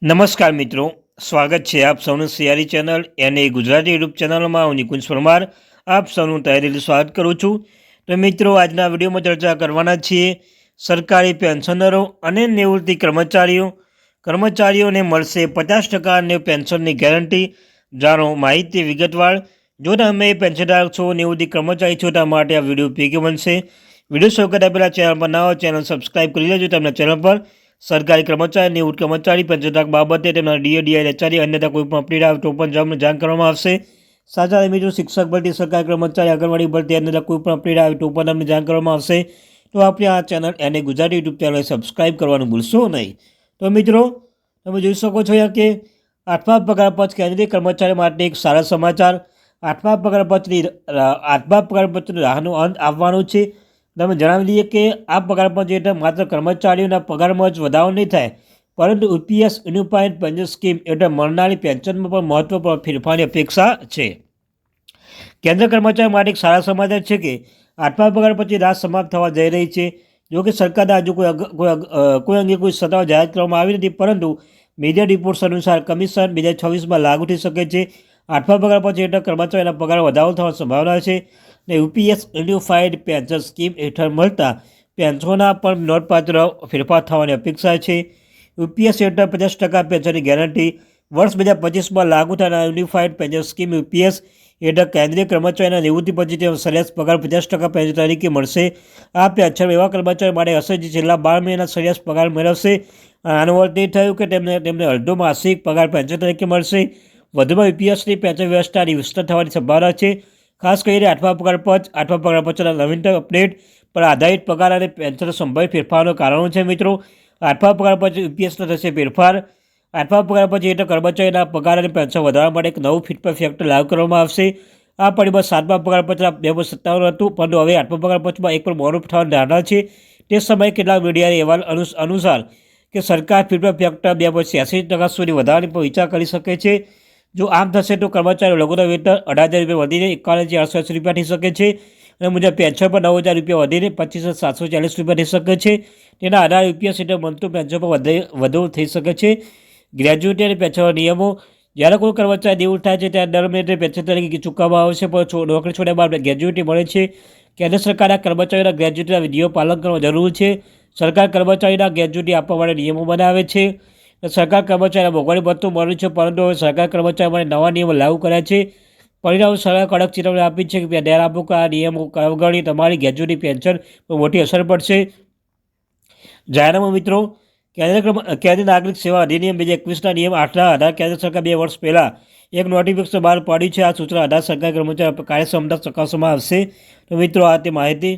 નમસ્કાર મિત્રો, સ્વાગત છે આપ સૌનું સિયારી ચેનલ એને ગુજરાતી યુટ્યુબ ચેનલમાં હું નિકુંજ પરમાર આપ સૌનું તહેદિલથી સ્વાગત કરું છું। તો મિત્રો, આજના વિડીયોમાં ચર્ચા કરવાના છીએ સરકારી પેન્શનરો અને નિવૃત્તિ કર્મચારીઓને મળશે 50% પેન્શનની ગેરંટી। જાણો માહિતી વિગતવાર। જો તમે પેન્શનધારક છો, નિવૃત્તિ કર્મચારી છો, તમારા માટે આ વિડીયો ઉપયોગી બનશે। વિડીયો શરૂ કરતા પહેલાં ચેનલ પર ના હોય ચેનલ સબસ્ક્રાઈબ કરી લેજો। તમને ચેનલ પર સરકારી કર્મચારી, નિવૃત્ત કર્મચારી, પેન્શનધારક બાબતે તેમના ડીએ એચઆરએ અન્યથા કોઈ પણ અપડેટ આવે તો પણ તમને જાણ કરવામાં આવશે। સાથે મિત્રો, શિક્ષક ભરતી, સરકારી કર્મચારી, આંગણવાડી ભરતી અન્યથા કોઈ પણ અપડેટ આવે તો પણ તમને જાણ કરવામાં આવશે। તો આપણે આ ચેનલ એને ગુજરાતી યુટ્યુબ ચેનલ સબસ્ક્રાઈબ કરવાનું ભૂલશો નહીં। તો મિત્રો, તમે જોઈ શકો છો અહીંયા કે 8મા પગાર પંચ કેન્દ્રીય કર્મચારી માટે એક સારા સમાચાર। 8મા પગાર પંચની રાહનો અંત આવવાનો છે। તમે જણાવી દઈએ કે આ પગાર પંચ હેઠળ માત્ર કર્મચારીઓના પગારમાં જ વધારો નહીં થાય, પરંતુ યુપીએસ યુનિફાઈડ પેન્શન સ્કીમ હેઠળ મળનારી પેન્શનમાં પણ મહત્વપૂર્ણ ફેરફારની અપેક્ષા છે। કેન્દ્ર કર્મચારીઓ માટે એક સારા સમાચાર છે કે 8મા પગાર પંચની રાહ સમાપ્ત થવા જઈ રહી છે। જો કે સરકારના હજુ કોઈ અંગે કોઈ સત્તાવાર જાહેરાત કરવામાં આવી નથી, પરંતુ મીડિયા રિપોર્ટ્સ અનુસાર કમિશન 2026માં લાગુ થઈ શકે છે। 8મા પગાર પંચ હેઠળ કર્મચારીઓના પગાર વધારો થવાની સંભાવના છે અને યુપીએસ યુનિફાઈડ પેન્શન સ્કીમ હેઠળ મળતા પેન્શનોના પણ નોંધપાત્ર ફેરફાર થવાની અપેક્ષા છે। યુપીએસ હેઠળ 50% પેન્શનની ગેરંટી વર્ષ 2025માં લાગુ થનાર યુનિફાઈડ પેન્શન સ્કીમ યુપીએસ હેઠળ કેન્દ્રીય કર્મચારીના નિવૃત્તિ પછી તેનો સરેરાશ પગાર 50% પેન્શન તરીકે મળશે। આ પેન્શન એવા કર્મચારીઓ માટે હશે જે છેલ્લા 12 મહિના સરેરાશ પગાર મેળવશે। આનો અર્થ એ થયું કે તેમને અડધો માસિક પગાર પેન્શન તરીકે મળશે। વધુમાં યુપીએસની પેન્શન વ્યવસ્થાની વિસ્તૃત થવાની સંભાવના છે। ખાસ કરીને 8મા પગાર પંચના નવીનતમ અપડેટ પર આધારિત પગાર અને પેન્શન સંભવિત ફેરફારોના કારણો છે। મિત્રો, 8મા પગાર પંચ યુપીએસનો થશે ફેરફાર। 8મા પગાર પંચ હેઠળ કર્મચારીના પગાર અને પેન્શન વધારવા માટે એક નવું ફીડબેક ફેક્ટર લાગુ કરવામાં આવશે। આ પરિબળ 7મા પગાર પંચના 2057 હતું, પરંતુ હવે 8મા પગાર પંચમાં એક પણ મોડું થવાની ધારણા છે। તે સમયે કેટલાક મીડિયાના અહેવાલ અનુસાર કે સરકાર ફીડબેક ફેક્ટર 86% સુધી વધારવાની પર વિચાર કરી શકે છે। જો આમ થશે તો કર્મચારીઓ લઘુત્તમ વેતન 18,000 રૂપિયા વધીને 51,880 રૂપિયા થઈ શકે છે અને મુજબ પેન્શન પર 9,000 રૂપિયા વધીને 25,740 રૂપિયા થઈ શકે છે। તેના આધારે યુપીએસ હેઠળ મળતું પેન્શન પર વધુ થઈ શકે છે। ગ્રેજ્યુટી અને પેન્શનના નિયમો: જ્યારે કોઈ કર્મચારી નિવૃત્ત થાય છે ત્યારે દર મહિને પેન્શન તરીકે ચૂકવવામાં આવે છે, પણ નોકરી છોડ્યા બાદ ગ્રેજ્યુટી મળે છે। કેન્દ્ર સરકારના કર્મચારીઓના ગ્રેજ્યુટીના વિધિઓ પાલન કરવા જરૂર છે। સરકાર કર્મચારીના ગ્રેજ્યુટી આપવા માટે નિયમો બનાવે છે। સરકાર કર્મચારીને મોંઘવારી ભથ્થું મળ્યું છે, પરંતુ હવે સરકાર કર્મચારીઓ માટે નવા નિયમો લાગુ કર્યા છે। પરિણામે સરકારે કડક ચેતવણી આપી છે કે ધ્યાન આપો કે આ નિયમો અવગણી તમારી ગ્રેજ્યુટી પેન્શન પર મોટી અસર પડશે। જાહેરનામું મિત્રો, કેન્દ્રીય નાગરિક સેવા અધિનિયમ 2021ના નિયમ 8ના આધારે કેન્દ્ર સરકાર 2 વર્ષ પહેલાં એક નોટિફિકેશન બહાર પાડ્યું છે। આ સૂચના આધારે સરકારી કર્મચારીઓ કાર્યક્ષમતા ચકાસવામાં આવશે। તો મિત્રો, આ તે માહિતી।